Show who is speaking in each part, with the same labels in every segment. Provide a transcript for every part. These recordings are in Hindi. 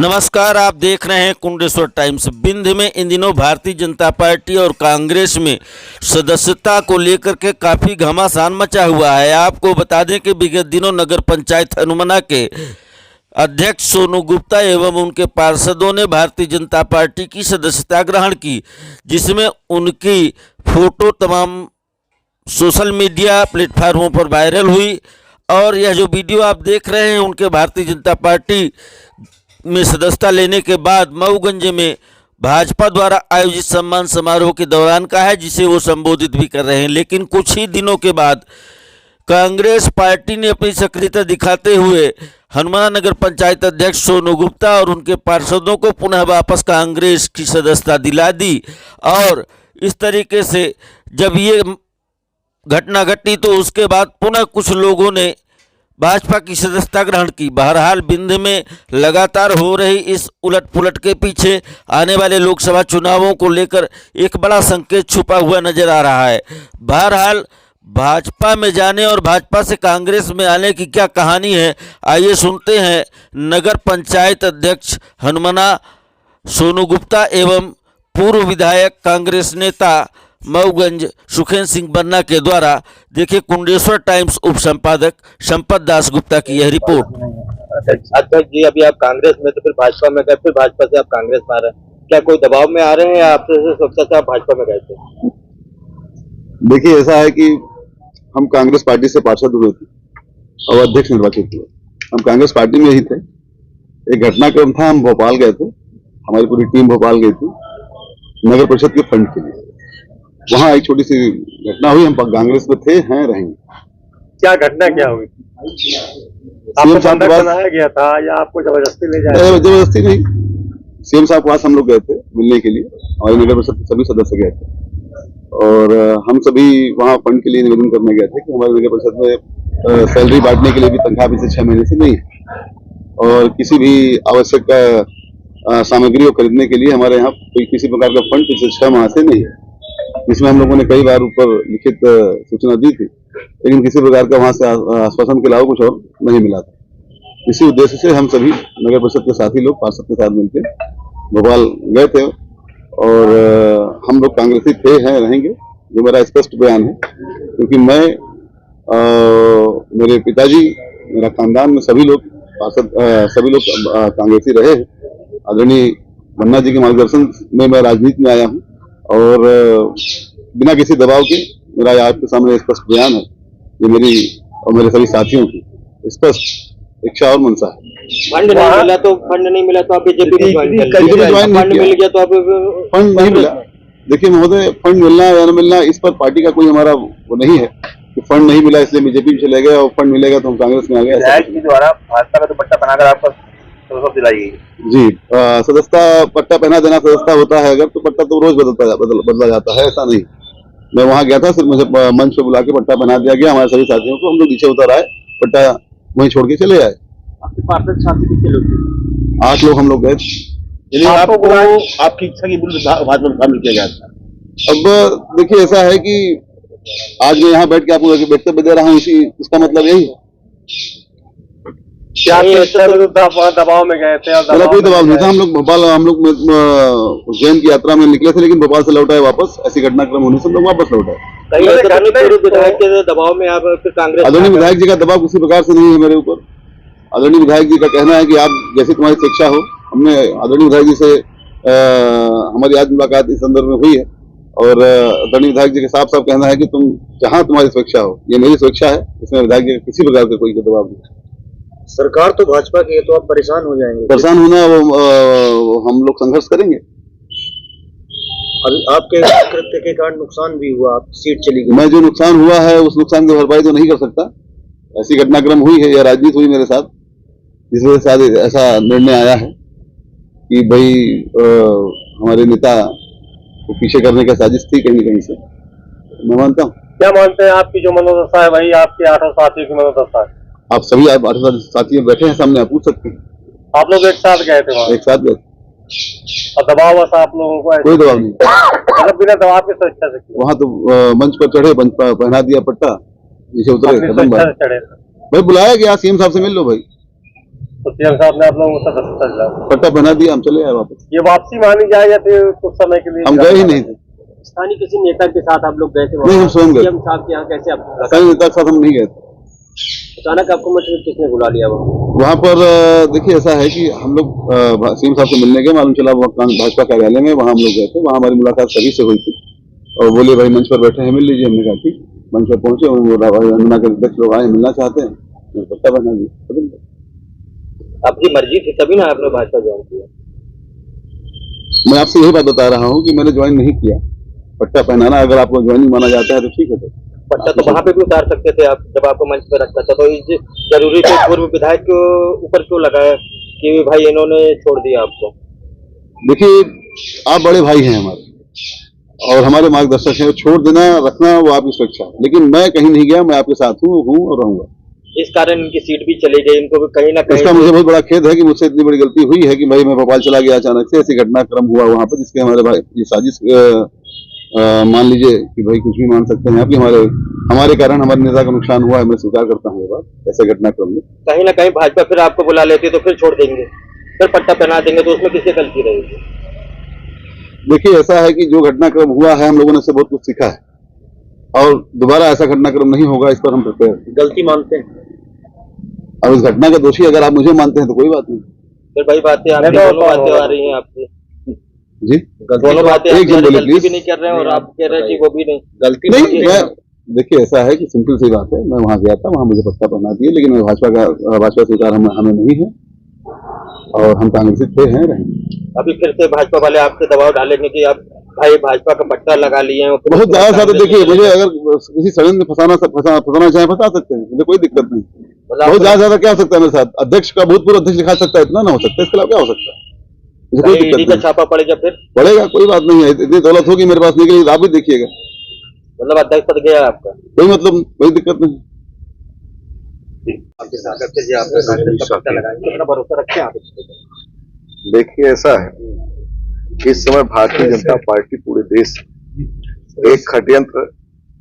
Speaker 1: नमस्कार, आप देख रहे हैं कुंडेश्वर टाइम्स। बिंद में इन दिनों भारतीय जनता पार्टी और कांग्रेस में सदस्यता को लेकर के काफ़ी घमासान मचा हुआ है। आपको बता दें कि विगत दिनों नगर पंचायत हनुमाना के अध्यक्ष सोनू गुप्ता एवं उनके पार्षदों ने भारतीय जनता पार्टी की सदस्यता ग्रहण की, जिसमें उनकी फ़ोटो तमाम सोशल मीडिया प्लेटफार्मों पर वायरल हुई। और यह जो वीडियो आप देख रहे हैं उनके भारतीय जनता पार्टी में सदस्यता लेने के बाद मऊगंज में भाजपा द्वारा आयोजित सम्मान समारोह के दौरान का है, जिसे वो संबोधित भी कर रहे हैं। लेकिन कुछ ही दिनों के बाद कांग्रेस पार्टी ने अपनी सक्रियता दिखाते हुए हनुमाना नगर पंचायत अध्यक्ष सोनू गुप्ता और उनके पार्षदों को पुनः वापस कांग्रेस की सदस्यता दिला दी। और इस तरीके से जब ये घटना घटी तो उसके बाद पुनः कुछ लोगों ने भाजपा की सदस्यता ग्रहण की। बहरहाल बिंद में लगातार हो रही इस उलट पुलट के पीछे आने वाले लोकसभा चुनावों को लेकर एक बड़ा संकेत छुपा हुआ नजर आ रहा है। बहरहाल भाजपा में जाने और भाजपा से कांग्रेस में आने की क्या कहानी है, आइए सुनते हैं नगर पंचायत अध्यक्ष हनुमाना सोनू गुप्ता एवं पूर्व विधायक कांग्रेस नेता मऊगंज सुखेंद्र सिंह बन्ना के द्वारा। देखिए कुंडेश्वर टाइम्स उप संपादक संपत दास गुप्ता की यह रिपोर्ट।
Speaker 2: अध्यक्ष जी, अभी आप कांग्रेस में तो फिर भाजपा में गए, फिर भाजपा से आप कांग्रेस में आ रहे हैं, क्या कोई दबाव में आ रहे हैं या आपसे सुरक्षा से आप भाजपा में गए थे?
Speaker 3: देखिए, ऐसा है कि हम कांग्रेस पार्टी से पार्षद हुए थे और अध्यक्ष निर्वाचित हुए। हम कांग्रेस पार्टी में ही थे। एक घटनाक्रम था, हम भोपाल गए थे, हमारी पूरी टीम भोपाल गई थी नगर परिषद के फंड के लिए। वहाँ एक छोटी सी घटना हुई, हम कांग्रेस में थे, हैं, रहेंगे।
Speaker 2: क्या घटना क्या हुई? आपको बंधक बनाया गया था या आपको जबरदस्ती ले जाया?
Speaker 3: जबरदस्ती नहीं, सीएम साहब के पास हम लोग गए थे मिलने के लिए। हमारी नगर परिषद के सभी सदस्य गए थे और हम सभी वहाँ फंड के लिए निवेदन करने गए थे कि हमारी नगर परिषद में सैलरी बांटने के लिए भी तनख्वाह पिछले 6 महीने से नहीं है और किसी भी आवश्यक सामग्री को खरीदने के लिए हमारे यहाँ कोई किसी प्रकार का फंड पिछले 6 माह से नहीं है। इसमें हम लोगों ने कई बार ऊपर लिखित सूचना दी थी, लेकिन किसी प्रकार का वहां से आश्वासन के अलावा कुछ और नहीं मिला था। इसी उद्देश्य से हम सभी नगर परिषद के साथी लोग पार्षद के साथ मिलकर भोपाल गए थे और हम लोग कांग्रेसी थे, हैं, रहेंगे, जो मेरा स्पष्ट बयान है। क्योंकि मैं मेरे पिताजी, मेरा खानदान में सभी लोग पार्षद, सभी लोग कांग्रेसी रहे हैं। आदरणीय बन्ना जी के मार्गदर्शन में मैं राजनीति में आया हूँ और बिना किसी दबाव के मेरा आपके सामने स्पष्ट बयान है। ये मेरी और मेरे सभी साथियों की स्पष्ट इच्छा और मनसा है।
Speaker 2: फंड नहीं मिला तो आप बीजेपी में ज्वाइन कर लीजिए। फंड मिल गया तो आप
Speaker 3: फंड नहीं मिला। देखिए महोदय, फंड मिलना या न मिलना इस पर पार्टी का कोई हमारा वो नहीं है कि फंड नहीं मिला इसलिए बीजेपी में चले गए और फंड मिलेगा तो हम कांग्रेस में आ गए।
Speaker 2: द्वारा भाजपा का दुपट्टा बनाकर आपको दिलाई गई जी।
Speaker 3: सदस्यता पट्टा पहना देना सदस्यता होता है, अगर तो पट्टा तो रोज बदला जाता है, ऐसा नहीं। मैं वहां गया था, सिर्फ मुझे मंच पे बुला के पट्टा पहना दिया गया हमारे सभी साथियों को। हम लोग नीचे उतर आए, पट्टा वहीं छोड़ के चले आए।
Speaker 2: आपके पार्षद साथी कितने लोग थे?
Speaker 3: 8 लोग हम लोग गए।
Speaker 2: आपको आपकी इच्छा की भाजपा में शामिल किया गया था।
Speaker 3: अब देखिए, ऐसा है कि आज मैं यहाँ बैठ के आपको वक्तव्य दे रहा हूँ, इसका मतलब यही है।
Speaker 2: क्या दबाव में गए थे?
Speaker 3: कोई दबाव नहीं था। हम लोग भोपाल, हम लोग उज्जैन की यात्रा में निकले थे, लेकिन भोपाल से लौट आए वापस। ऐसी घटनाक्रम होने से हम लोग वापस लौट आए।
Speaker 2: विधायक के दबाव में आप फिर कांग्रेस?
Speaker 3: आदरणीय विधायक जी का दबाव किसी प्रकार से नहीं है मेरे ऊपर। आदरणीय विधायक जी का कहना है कि आप जैसी तुम्हारी शिक्षा हो। हमने आदरणीय विधायक जी से हमारी आज मुलाकात इस संदर्भ में हुई है और आदरणीय विधायक जी के साफ साफ कहना है कि तुम जहाँ तुम्हारी स्वेच्छा हो, ये मेरी स्वेच्छा है। इसमें विधायक जी किसी प्रकार का कोई दबाव नहीं।
Speaker 2: सरकार तो भाजपा की है, तो आप परेशान हो जाएंगे।
Speaker 3: परेशान होना वो हम लोग संघर्ष करेंगे।
Speaker 2: अभी आपके कृत्य के कारण नुकसान भी हुआ, आप सीट चली गई।
Speaker 3: मैं जो नुकसान हुआ है उस नुकसान की भरपाई तो नहीं कर सकता। ऐसी घटनाक्रम हुई है या राजनीति हुई मेरे साथ, जिस वजह से ऐसा निर्णय आया है कि भाई हमारे नेता को पीछे करने का साजिश थी कहीं न कहीं से। मैं मानता हूँ।
Speaker 2: क्या मानते हैं आपकी जो मनोदशा है वही आपके 8 साथियों की मनोदशा है?
Speaker 3: आप सभी 8 साथी बैठे हैं सामने, आप पूछ सकते हैं।
Speaker 2: आप लोग एक साथ गए थे वहाँ?
Speaker 3: एक साथ गए।
Speaker 2: और दबाव वैसा आप लोगों को?
Speaker 3: कोई दबाव नहीं,
Speaker 2: मतलब बिना दबाव के स्वेच्छा से?
Speaker 3: वहाँ तो मंच पर चढ़े, पहना दिया पट्टा, नीचे उतरे, खत्म बात।
Speaker 2: चढ़े
Speaker 3: भाई बुलाया गया, सीएम साहब से मिल लो भाई।
Speaker 2: तो सीएम साहब ने आप लोगों को सदस्यता दिला,
Speaker 3: पट्टा पहना दिया, हम चले आए वापस।
Speaker 2: ये वापसी मानी जाए या फिर कुछ समय के लिए?
Speaker 3: हम गए ही नहीं थे,
Speaker 2: स्थानीय किसी नेता के साथ आप लोग गए थे?
Speaker 3: नहीं, हम स्वयं गए।
Speaker 2: सीएम साहब के यहाँ कैसे आप
Speaker 3: कई नेता के साथ हम नहीं गए थे।
Speaker 2: अचानक आपको मतलब किसने बुला लिया
Speaker 3: वहाँ पर देखिए ऐसा है कि हम लोग सीएम साहब से मिलने गए, मालूम चला भाजपा कार्यालय में, वहाँ हम लोग गए थे। वहाँ हमारी मुलाकात सभी से हुई थी और बोले भाई मंच पर बैठे हैं, मिल लीजिए। हमने कहा ठीक। मंच पर पहुंचे, वंदना के अध्यक्ष लोग आए, मिलना चाहते हैं, पट्टा बना दिया।
Speaker 2: आपकी मर्जी थी तभी ना आपने भाजपा ज्वाइन किया?
Speaker 3: मैं आपसे यही बात बता रहा हूँ कि मैंने ज्वाइन नहीं किया। पट्टा पहनाना अगर आपको ज्वाइनिंग माना जाता है तो ठीक है। तो
Speaker 2: पट्टा तो वहाँ पे भी उतार सकते थे आप, जब आपको मंच पे रखा था। तो जरूरी तो पूर्व विधायक के ऊपर क्यों लगाया कि भाई इन्होंने छोड़ दिया आपको?
Speaker 3: देखिए, आप बड़े भाई हैं हमारे और हमारे मार्गदर्शक हैं। छोड़ देना रखना वो आपकी स्वेच्छा है, लेकिन मैं कहीं नहीं गया। मैं आपके साथ हूँ और रहूंगा।
Speaker 2: इस कारण इनकी सीट भी चली गई, इनको भी कहीं ना कहीं।
Speaker 3: इसका मुझे बहुत बड़ा खेद है कि मुझसे इतनी बड़ी गलती हुई है कि भाई मैं भोपाल चला गया अचानक से। ऐसी घटनाक्रम हुआ वहां पर जिसके हमारे भाई ये साजिश मान लीजिए कि भाई कुछ भी मान सकते हैं आप कि हमारे कारण हमारे नेता का नुकसान हुआ है। मैं स्वीकार करता हूँ ये बात। ऐसे घटनाक्रम में
Speaker 2: कहीं ना कहीं भाजपा फिर आपको बुला लेती है तो फिर छोड़ देंगे, फिर पट्टा पहना देंगे, तो उसमें किसकी गलती रहेगी?
Speaker 3: देखिए, ऐसा है कि जो घटनाक्रम हुआ है हम लोगों ने इससे बहुत कुछ सीखा है और दोबारा ऐसा घटनाक्रम नहीं होगा, इस पर हम प्रिपेयर।
Speaker 2: गलती मानते हैं?
Speaker 3: अब इस घटना का दोषी अगर आप मुझे मानते हैं तो कोई बात नहीं।
Speaker 2: फिर भाई बातें आपकी दोनों बातें आ रही हैं आपकी
Speaker 3: जी,
Speaker 2: दोनों बातें
Speaker 3: एक जन बोले
Speaker 2: गलती भी नहीं कर रहे हैं और आप कह रहे हैं कि वो भी नहीं गलती
Speaker 3: नहीं। मैं देखिए ऐसा है कि सिंपल सी बात है, मैं वहां गया था, वहां मुझे पट्टा पहना दिया, लेकिन मैं भाजपा स्वीकार हमें नहीं है और हम कांग्रेसी थे हैं रहेंगे।
Speaker 2: अभी फिर से भाजपा वाले आपसे दबाव डालेंगे कि आप भाई भाजपा का पट्टा लगा लिए हैं?
Speaker 3: बहुत ज्यादा देखिए, मुझे अगर किसी सड़न में फंसाना चाहे फंसा सकते हैं, मुझे कोई दिक्कत नहीं। बहुत ज्यादा क्या हो सकता है मेरे साथ? अध्यक्ष का भूतपूर्व अध्यक्ष दिखा सकता है, इतना ना हो सकता है, इसके अलावा क्या हो सकता है? मुझे कोई दिक्कत नहीं।
Speaker 2: छापा पड़ेगा फिर?
Speaker 3: पड़ेगा, कोई बात नहीं है। इतनी दौलत होगी मेरे पास निकली, आप भी देखिएगा।
Speaker 2: मतलब अध्यक्ष पद गया आपका?
Speaker 3: कोई मतलब, कोई दिक्कत नहीं।
Speaker 2: कितना भरोसा रखते हैं आप?
Speaker 4: देखिए, ऐसा है कि इस समय भारतीय जनता पार्टी पूरे देश एक षड्यंत्र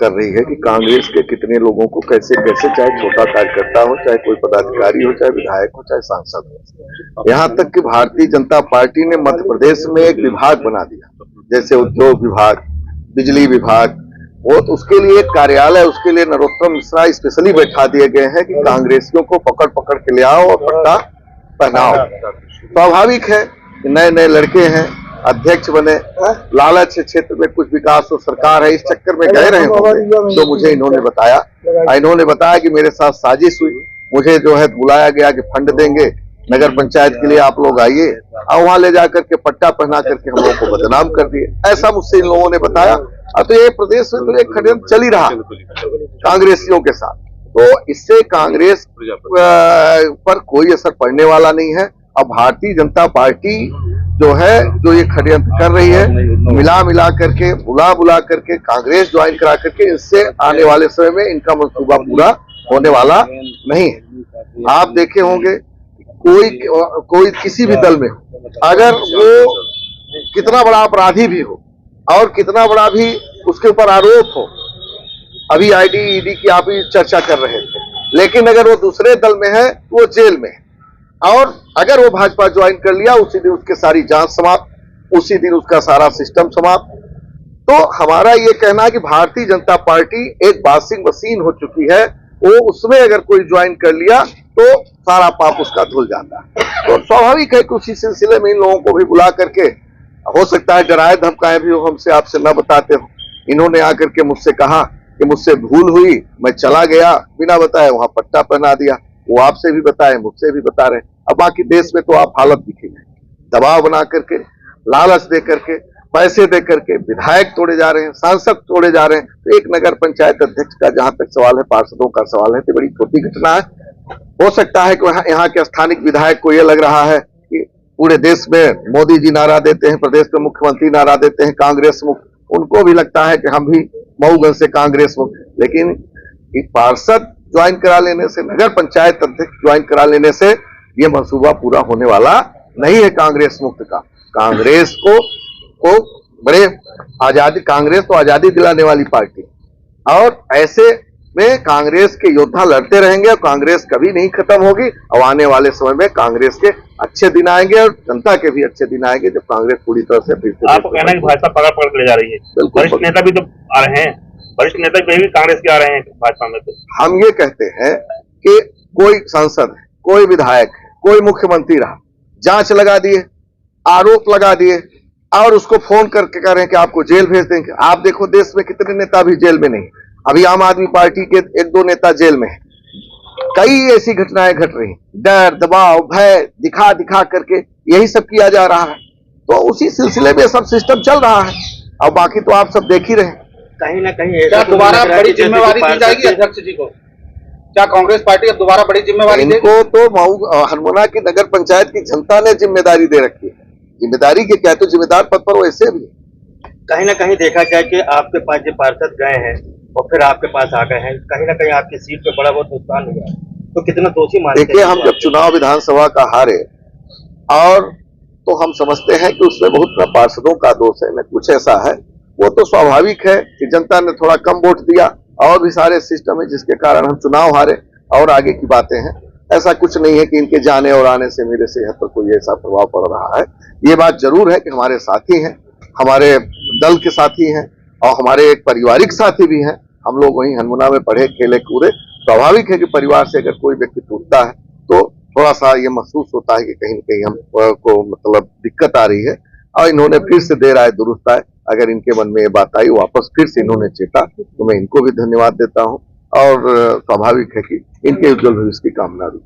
Speaker 4: कर रही है कि कांग्रेस के कितने लोगों को कैसे कैसे, चाहे छोटा कार्यकर्ता हो, चाहे कोई पदाधिकारी हो, चाहे विधायक हो, चाहे सांसद हो, यहाँ तक कि भारतीय जनता पार्टी ने मध्य प्रदेश में एक विभाग बना दिया, जैसे उद्योग विभाग, बिजली विभाग। वो तो उसके लिए एक कार्यालय, उसके लिए नरोत्तम मिश्रा स्पेशली बैठा दिए गए हैं कि कांग्रेसियों को पकड़ पकड़ के ले आओ और पट्टा पहनाओ। स्वाभाविक है कि नए नए लड़के हैं, अध्यक्ष बने, लालच क्षेत्र में कुछ विकास हो, सरकार है, इस चक्कर में गए रहे होंगे। तो मुझे इन्होंने बताया कि मेरे साथ साजिश हुई, मुझे जो है बुलाया गया कि फंड देंगे नगर पंचायत के लिए, आप लोग आइए, और वहां ले जाकर के पट्टा पहना करके हम लोग को बदनाम कर दिए। ऐसा मुझसे इन लोगों ने बताया। अब तो ये प्रदेश में तो एक षड्यंत्र चल ही रहा कांग्रेसियों के साथ। तो इससे कांग्रेस पर कोई असर पड़ने वाला नहीं है। अब भारतीय जनता पार्टी जो है, जो ये षड्यंत्र कर रही है, मिला करके बुला करके कांग्रेस ज्वाइन करा करके, इससे आने वाले समय में इनका मंसूबा पूरा होने वाला नहीं है। आप देखे होंगे कोई किसी भी दल में हो, अगर वो कितना बड़ा अपराधी भी हो और कितना बड़ा भी उसके ऊपर आरोप हो, अभी आईडी ईडी की आप चर्चा कर रहे थे, लेकिन अगर वो दूसरे दल में है तो वो जेल में है, और अगर वो भाजपा ज्वाइन कर लिया उसी दिन उसके सारी जांच समाप्त, उसी दिन उसका सारा सिस्टम समाप्त। तो हमारा ये कहना है कि भारतीय जनता पार्टी एक वॉशिंग मशीन हो चुकी है, वो उसमें अगर कोई ज्वाइन कर लिया तो सारा पाप उसका धुल जाता है। तो स्वाभाविक है कि उसी सिलसिले में इन लोगों को भी बुला करके, हो सकता है डराए धमकाए भी हो, हमसे आपसे न बताते हो। इन्होंने आकर के मुझसे कहा कि मुझसे भूल हुई, मैं चला गया बिना बताए, वहां पट्टा पहना दिया। वो आपसे भी बताए, मुझसे भी बता रहे। अब बाकी देश में तो आप हालत दिखेंगे, दबाव बना करके, लालच दे करके, पैसे दे करके विधायक तोड़े जा रहे हैं, सांसद तोड़े जा रहे हैं। तो एक नगर पंचायत अध्यक्ष का जहां तक सवाल है, पार्षदों का सवाल है, तो बड़ी छोटी घटना है। हो सकता है कि यहाँ के स्थानिक विधायक को यह लग रहा है कि पूरे देश में मोदी जी नारा देते हैं, प्रदेश में मुख्यमंत्री नारा देते हैं कांग्रेस मुक्त, उनको भी लगता है कि हम भी मऊगंज से कांग्रेस मुक्त। लेकिन पार्षद ज्वाइन करा लेने से, नगर पंचायत अध्यक्ष ज्वाइन करा लेने से ये मंसूबा पूरा होने वाला नहीं है कांग्रेस मुक्त का। कांग्रेस को बड़े आजादी, कांग्रेस तो आजादी दिलाने वाली पार्टी, और ऐसे में कांग्रेस के योद्धा लड़ते रहेंगे और कांग्रेस कभी नहीं खत्म होगी। और आने वाले समय में कांग्रेस के अच्छे दिन आएंगे और जनता के भी अच्छे दिन आएंगे जब कांग्रेस पूरी तरह से फिर से।
Speaker 5: आपको कहना है कि भाजपा पकड़ पकड़ के ले जा रही है,
Speaker 4: बिल्कुल।
Speaker 5: वरिष्ठ नेता भी तो आ रहे हैं, वरिष्ठ नेता भी कांग्रेस के आ रहे हैं भाजपा में। तो
Speaker 4: हम ये कहते हैं कि कोई सांसद है, कोई विधायक है, कोई मुख्यमंत्री रहा, जांच लगा दिए, आरोप लगा दिए और उसको फोन करके कह रहे हैं कि आपको जेल भेज देंगे। आप देखो देश में कितने नेता भी जेल में नहीं, अभी आम आदमी पार्टी के 1-2 नेता जेल में है। कई ऐसी घटनाएं घट रही, डर, दबाव, भय दिखा दिखा करके यही सब किया जा रहा है। तो उसी सिलसिले में सब सिस्टम चल रहा है और बाकी तो आप सब देख ही रहे।
Speaker 2: कहीं ना कहीं
Speaker 6: क्या दोबारा बड़ी जिम्मेवारी दी जाएगी अध्यक्ष जी को? क्या कांग्रेस पार्टी अब दोबारा बड़ी जिम्मेवारी देगी?
Speaker 4: इनको तो मऊ हनुमाना की नगर पंचायत की जनता ने जिम्मेदारी दे रखी है। जिम्मेदारी के क्या, तो जिम्मेदार पद पर वैसे भी।
Speaker 2: कहीं ना कहीं देखा जाए कि आपके पास जो पार्षद गए हैं और फिर आपके पास आ गए हैं, कहीं ना कहीं आपकी सीट पे बड़ा बहुत नुकसान हुआ है, तो कितना दोषी मानते हैं?
Speaker 4: देखिए, हम जब चुनाव विधानसभा का हारे और तो हम समझते हैं कि उसमें बहुत न पार्षदों का दोष है न कुछ ऐसा है। वो तो स्वाभाविक है कि जनता ने थोड़ा कम वोट दिया और भी सारे सिस्टम है जिसके कारण हम चुनाव हारे और आगे की बातें हैं। ऐसा कुछ नहीं है कि इनके जाने और आने से मेरे सेहत पर कोई ऐसा प्रभाव पड़ रहा है। ये बात जरूर है कि हमारे साथी हैं, हमारे दल के साथी हैं और हमारे एक पारिवारिक साथी भी हैं। हम लोग वहीं हनुमाना में पढ़े खेले कूदे। स्वाभाविक है कि परिवार से अगर कोई व्यक्ति टूटता है तो थोड़ा सा ये महसूस होता है कि कहीं न कहीं हम को मतलब दिक्कत आ रही है और इन्होंने फिर से देर आए दुरुस्त आए। अगर इनके मन में ये बात आई, वापस फिर से इन्होंने चेता, तो मैं इनको भी धन्यवाद देता हूँ और स्वाभाविक है कि इनके उज्जवल भविष्य की कामना भी।